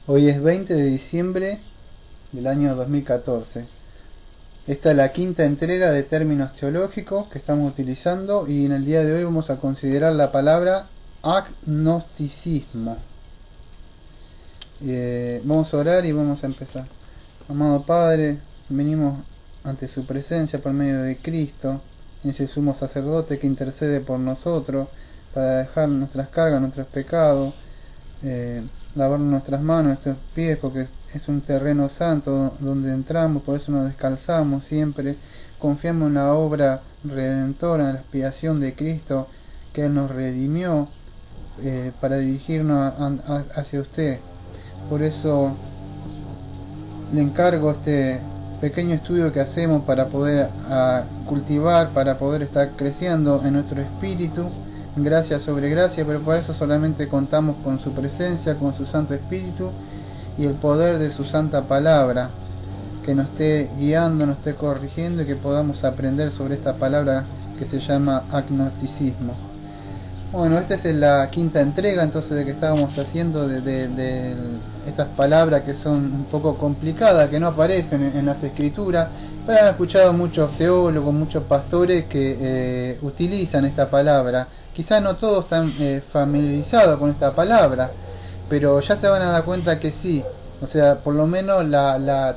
Hoy es 20 de diciembre del año 2014. Esta es la quinta entrega de términos teológicos que estamos utilizando y en el día de hoy vamos a considerar la palabra agnosticismo. Vamos a orar y vamos a empezar. Amado Padre, venimos ante su presencia por medio de Cristo, ese sumo sacerdote que intercede por nosotros para dejar nuestras cargas, nuestros pecados, lavar nuestras manos, nuestros pies, porque es un terreno santo donde entramos, por eso nos descalzamos siempre, confiamos en la obra redentora, en la expiación de Cristo, que Él nos redimió para dirigirnos hacia usted. Por eso le encargo este pequeño estudio que hacemos para poder cultivar, para poder estar creciendo en nuestro espíritu, gracia sobre gracia, pero para eso solamente contamos con su presencia, con su Santo Espíritu y el poder de su santa palabra, que nos esté guiando, nos esté corrigiendo y que podamos aprender sobre esta palabra que se llama agnosticismo. Bueno, esta es la quinta entrega entonces de que estábamos haciendo de estas palabras que son un poco complicadas, que no aparecen en las escrituras, pero han escuchado muchos teólogos, muchos pastores que utilizan esta palabra. Quizás no todos están familiarizados con esta palabra, pero ya se van a dar cuenta que sí. O sea, por lo menos la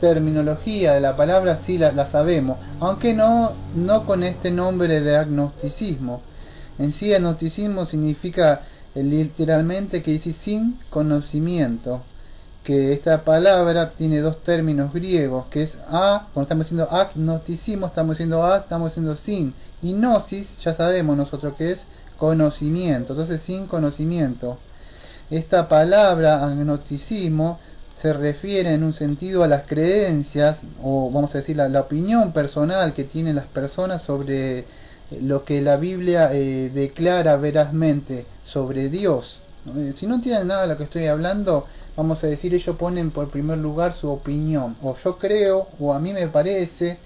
terminología de la palabra sí la sabemos, aunque no con este nombre de agnosticismo. En sí, agnosticismo significa literalmente que dice sin conocimiento, que esta palabra tiene dos términos griegos, que es cuando estamos diciendo agnosticismo, estamos diciendo sin, y gnosis, ya sabemos nosotros que es conocimiento, entonces sin conocimiento. Esta palabra agnosticismo se refiere en un sentido a las creencias, o vamos a decir la opinión personal que tienen las personas sobre lo que la Biblia declara verazmente sobre Dios. Si no entienden nada de lo que estoy hablando, vamos a decir, ellos ponen por primer lugar su opinión, o yo creo, o a mí me parece,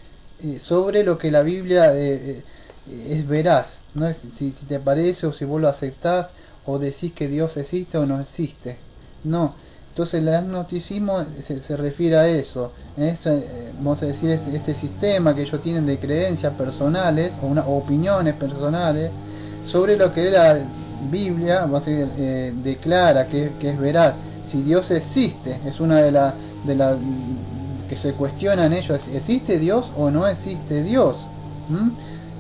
sobre lo que la Biblia es veraz, ¿no? Si te parece, o si vos lo aceptás, o decís que Dios existe o no existe. No. Entonces el agnosticismo se refiere a eso, vamos a decir, este sistema que ellos tienen de creencias personales o opiniones personales sobre lo que la Biblia, vamos a decir, declara que es veraz. Si Dios existe, es una de las que se cuestionan ellos, ¿existe Dios o no existe Dios?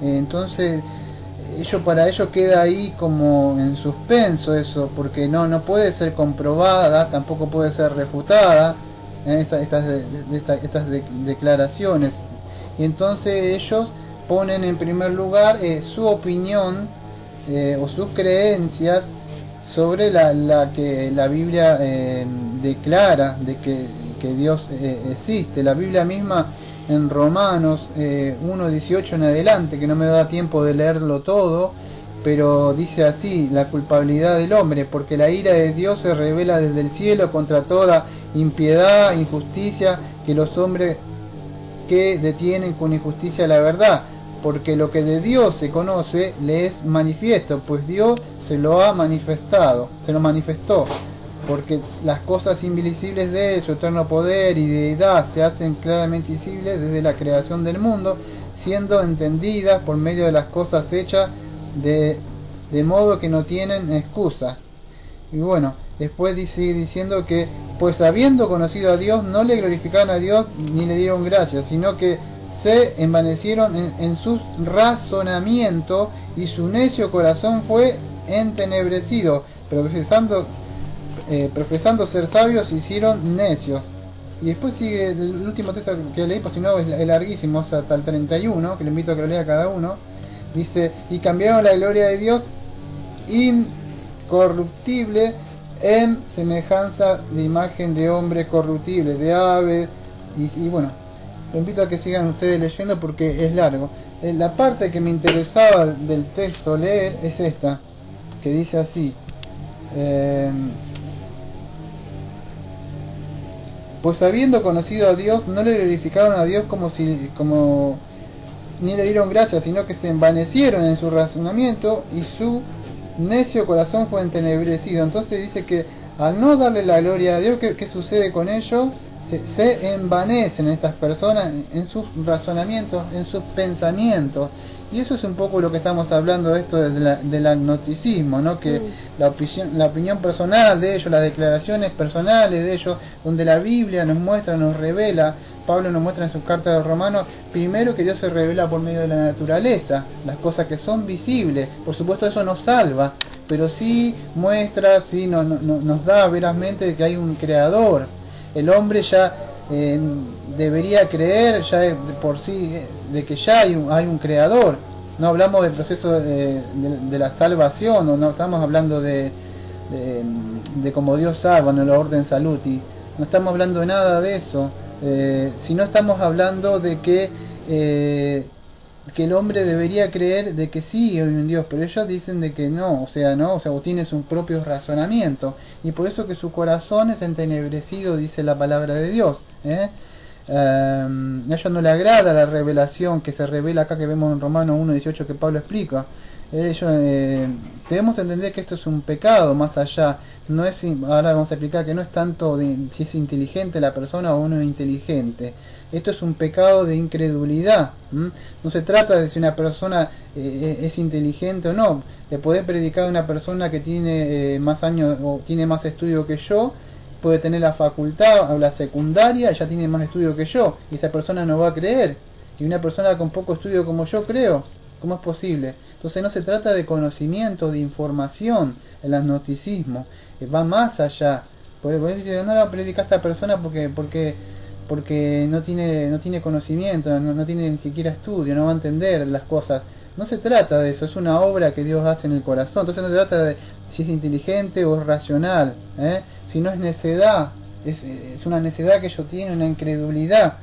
Entonces para ellos queda ahí como en suspenso eso, porque no puede ser comprobada, tampoco puede ser refutada estas declaraciones, y entonces ellos ponen en primer lugar su opinión o sus creencias sobre la que la Biblia declara de que Dios existe. La Biblia misma en Romanos 1:18 en adelante, que no me da tiempo de leerlo todo, pero dice así: la culpabilidad del hombre, porque la ira de Dios se revela desde el cielo contra toda impiedad, injusticia, que los hombres que detienen con injusticia la verdad, porque lo que de Dios se conoce le es manifiesto, pues Dios se lo manifestó, porque las cosas invisibles de su eterno poder y deidad se hacen claramente visibles desde la creación del mundo, siendo entendidas por medio de las cosas hechas, de modo que no tienen excusa. Y bueno, después sigue diciendo que, pues habiendo conocido a Dios, no le glorificaron a Dios ni le dieron gracias, sino que se envanecieron en sus razonamientos, y su necio corazón fue entenebrecido, profesando ser sabios, hicieron necios. Y después sigue el último texto que leí, por si no es larguísimo, hasta el 31, que le invito a que lo lea cada uno. Dice: y cambiaron la gloria de Dios incorruptible en semejanza de imagen de hombre corruptible, de aves, y bueno, lo invito a que sigan ustedes leyendo porque es largo. La parte que me interesaba del texto leer es esta, que dice así: pues habiendo conocido a Dios, no le glorificaron a Dios ni le dieron gracias, sino que se envanecieron en su razonamiento, y su necio corazón fue entenebrecido. Entonces dice que al no darle la gloria a Dios, ¿qué sucede con ellos? Se envanecen estas personas en sus razonamientos, en sus pensamientos. Y eso es un poco lo que estamos hablando, esto del agnosticismo, ¿no? Que la opinión personal de ellos, las declaraciones personales de ellos, donde la Biblia nos muestra, nos revela, Pablo nos muestra en sus cartas a los romanos, primero que Dios se revela por medio de la naturaleza, las cosas que son visibles. Por supuesto eso nos salva, pero sí muestra, sí nos da verazmente que hay un creador. El hombre ya debería creer ya por sí de que ya hay un creador. No hablamos del proceso de la salvación, o no estamos hablando de cómo Dios salva, no la orden saluti, no estamos hablando de nada de eso, sino estamos hablando de que el hombre debería creer de que sí hay un Dios, pero ellos dicen de que no, o sea, o tiene sus propios razonamientos, y por eso que su corazón es entenebrecido, dice la palabra de Dios. A ellos no le agrada la revelación que se revela acá, que vemos en Romanos 1:18 que Pablo explica. Debemos entender que esto es un pecado más allá. No es, ahora vamos a explicar que no es tanto si es inteligente la persona o no es inteligente. Esto es un pecado de incredulidad. No se trata de si una persona es inteligente o no. Le podés predicar a una persona que tiene más años o tiene más estudio que yo, puede tener la facultad o la secundaria, ya tiene más estudio que yo, y esa persona no va a creer. Y una persona con poco estudio como yo creo, ¿cómo es posible? Entonces no se trata de conocimiento, de información, el agnosticismo, va más allá. Por eso dice, no la predica a esta persona porque no tiene conocimiento, no tiene ni siquiera estudio, no va a entender las cosas. No se trata de eso, es una obra que Dios hace en el corazón. Entonces no se trata de si es inteligente o es racional, si no es necedad, es una necedad que ellos tienen, una incredulidad.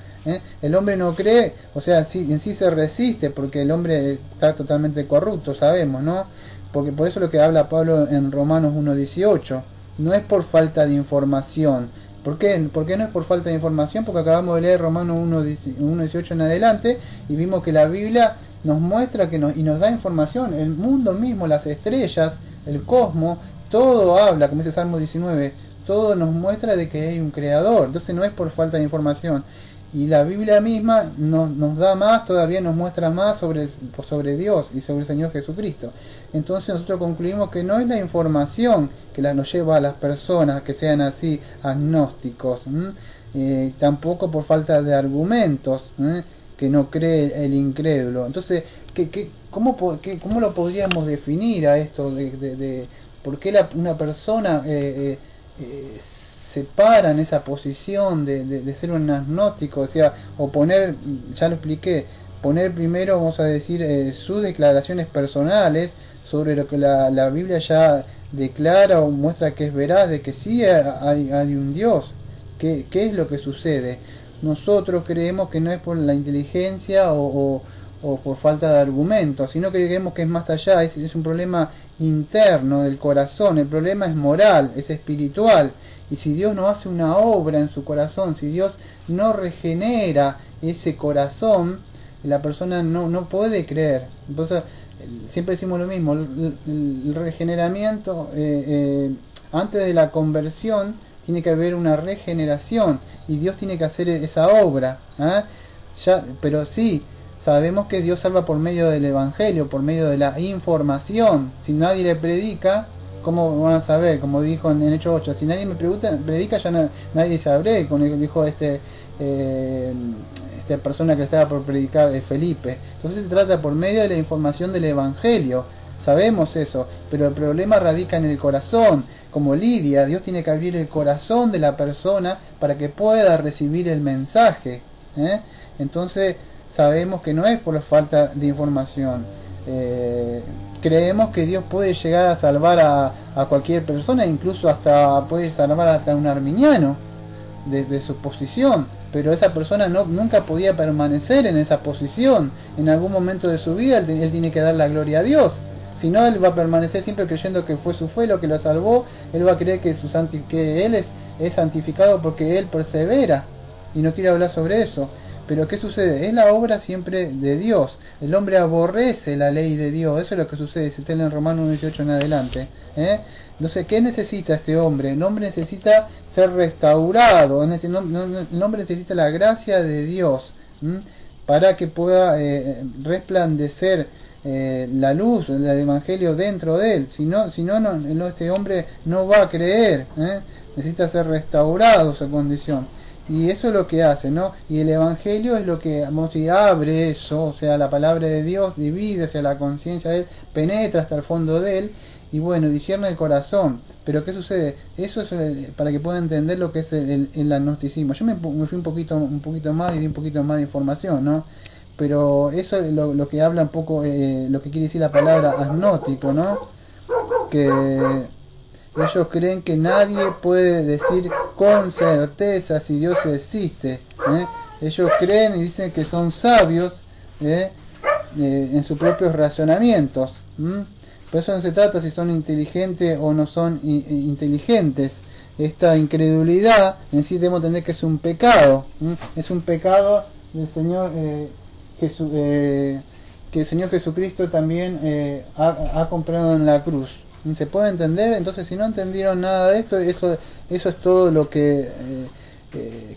El hombre no cree, o sea, en sí se resiste, porque el hombre está totalmente corrupto, sabemos, ¿no? Porque por eso lo que habla Pablo en Romanos 1:18, no es por falta de información. ¿Por qué? ¿Por qué no es por falta de información? Porque acabamos de leer Romanos 1:18 en adelante y vimos que la Biblia nos muestra y nos da información. El mundo mismo, las estrellas, el cosmos, todo habla, como dice Salmo 19, todo nos muestra de que hay un creador. Entonces no es por falta de información. Y la Biblia misma nos da más, todavía nos muestra más sobre Dios y sobre el Señor Jesucristo. Entonces nosotros concluimos que no es la información que nos lleva a las personas que sean así agnósticos, tampoco por falta de argumentos, que no cree el incrédulo. Entonces, ¿cómo lo podríamos definir a esto de por qué una persona se para en esa posición de ser un agnóstico? O sea, o poner, ya lo expliqué, poner primero, vamos a decir, sus declaraciones personales sobre lo que la Biblia ya declara o muestra que es veraz, de que sí hay un Dios. ¿Qué es lo que sucede? Nosotros creemos que no es por la inteligencia o por falta de argumentos, sino que creemos que es más allá, es un problema interno del corazón. El problema es moral, es espiritual, y si Dios no hace una obra en su corazón, si Dios no regenera ese corazón, la persona no puede creer. Entonces siempre decimos lo mismo, el regeneramiento, antes de la conversión tiene que haber una regeneración y Dios tiene que hacer esa obra, pero sí, sabemos que Dios salva por medio del Evangelio, por medio de la información. Si nadie le predica, ¿cómo van a saber? Como dijo en Hechos 8, si nadie me predica, ya nadie sabré, como dijo esta persona que estaba por predicar, Felipe. Entonces se trata por medio de la información del Evangelio. Sabemos eso, pero el problema radica en el corazón. Como Lidia, Dios tiene que abrir el corazón de la persona para que pueda recibir el mensaje. Entonces sabemos que no es por la falta de información. Creemos que Dios puede llegar a salvar a cualquier persona, incluso puede salvar hasta un arminiano de su posición, pero esa persona nunca podía permanecer en esa posición. En algún momento de su vida él tiene que dar la gloria a Dios. Si no, él va a permanecer siempre creyendo que fue su fe lo que lo salvó. Él va a creer que él es santificado porque él persevera, y no quiere hablar sobre eso. Pero ¿qué sucede? Es la obra siempre de Dios. El hombre aborrece la ley de Dios. Eso es lo que sucede si usted lee en Romanos 18 en adelante. Entonces, ¿qué necesita este hombre? El hombre necesita ser restaurado. El hombre necesita la gracia de Dios para que pueda resplandecer la luz del Evangelio dentro de él. Si no, este hombre no va a creer. Necesita ser restaurado su condición. Y eso es lo que hace, ¿no? Y el Evangelio es lo que, vamos a decir, abre eso, o sea, la palabra de Dios divide hacia la conciencia de él, penetra hasta el fondo de él, y bueno, discierne el corazón. Pero ¿qué sucede? Eso es para que puedan entender lo que es el agnosticismo. Yo me fui un poquito más y di un poquito más de información, ¿no? Pero eso es lo que habla un poco, lo que quiere decir la palabra agnóstico, ¿no? Que ellos creen que nadie puede decir con certeza si Dios existe. Ellos creen y dicen que son sabios en sus propios razonamientos. Por eso no se trata si son inteligentes o no son inteligentes. Esta incredulidad en sí debemos entender que es un pecado. Es un pecado del Señor que el Señor Jesucristo también ha comprado en la cruz. ¿Se puede entender? Entonces, si no entendieron nada de esto, eso es todo lo que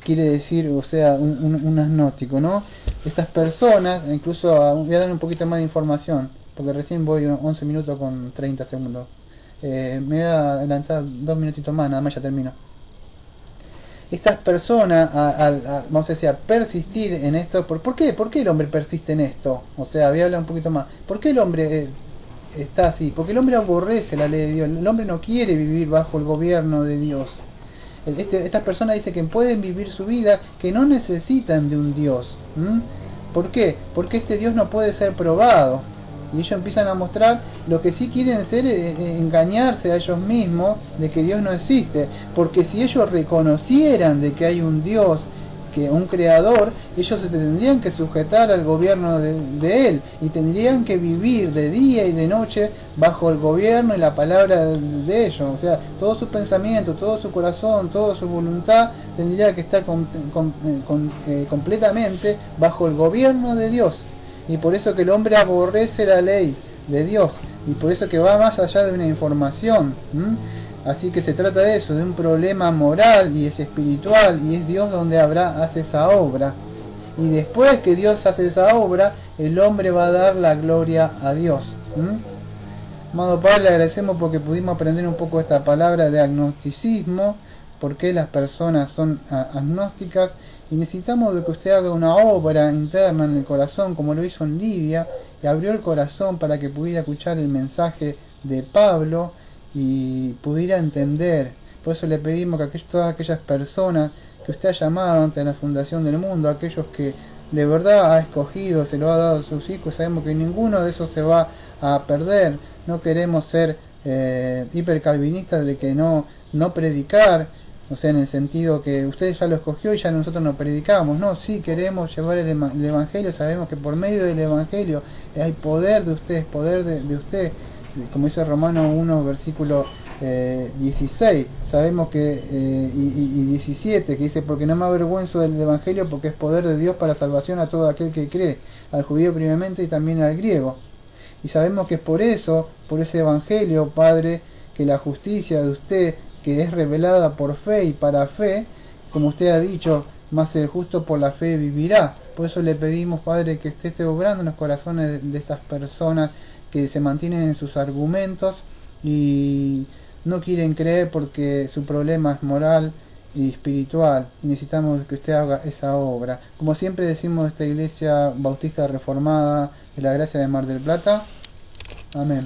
quiere decir, o sea, un agnóstico, ¿no? Estas personas, incluso voy a dar un poquito más de información, porque recién voy 11 minutos con 30 segundos. Me voy a adelantar 2 minutitos más, nada más ya termino. Estas personas, vamos a decir, a persistir en esto, ¿por qué? ¿Por qué el hombre persiste en esto? O sea, voy a hablar un poquito más. ¿Por qué el hombre está así? Porque el hombre aborrece la ley de Dios. El hombre no quiere vivir bajo el gobierno de Dios. Estas personas dicen que pueden vivir su vida, que no necesitan de un Dios. ¿Por qué? Porque este Dios no puede ser probado. Y ellos empiezan a mostrar lo que sí quieren ser, engañarse a ellos mismos de que Dios no existe. Porque si ellos reconocieran de que hay un Dios, que un creador, ellos se tendrían que sujetar al gobierno de él y tendrían que vivir de día y de noche bajo el gobierno y la palabra de ellos. O sea, todo su pensamiento, todo su corazón, toda su voluntad tendría que estar completamente bajo el gobierno de Dios. Y por eso que el hombre aborrece la ley de Dios, y por eso que va más allá de una información. Así que se trata de eso, de un problema moral y es espiritual, y es Dios donde hace esa obra. Y después que Dios hace esa obra, el hombre va a dar la gloria a Dios. Amado Padre, le agradecemos porque pudimos aprender un poco esta palabra de agnosticismo, por qué las personas son agnósticas, y necesitamos de que usted haga una obra interna en el corazón, como lo hizo en Lidia, y abrió el corazón para que pudiera escuchar el mensaje de Pablo y pudiera entender. Por eso le pedimos que todas aquellas personas que usted ha llamado antes de la fundación del mundo, aquellos que de verdad ha escogido, se lo ha dado a sus hijos, sabemos que ninguno de esos se va a perder. No queremos ser hipercalvinistas de que no predicar, o sea, en el sentido que usted ya lo escogió y ya nosotros no predicamos. No, sí queremos llevar el Evangelio, sabemos que por medio del Evangelio hay poder de usted, poder de usted, como dice Romanos 1, versículo 16, sabemos que y 17, que dice: porque no me avergüenzo del Evangelio, porque es poder de Dios para salvación a todo aquel que cree, al judío primeramente y también al griego. Y sabemos que es por eso, por ese Evangelio, Padre, que la justicia de usted, que es revelada por fe y para fe, como usted ha dicho, más el justo por la fe vivirá. Por eso le pedimos, Padre, que esté obrando en los corazones de estas personas que se mantienen en sus argumentos y no quieren creer porque su problema es moral y espiritual, y necesitamos que usted haga esa obra. Como siempre decimos, esta Iglesia Bautista Reformada de la Gracia de Mar del Plata. Amén.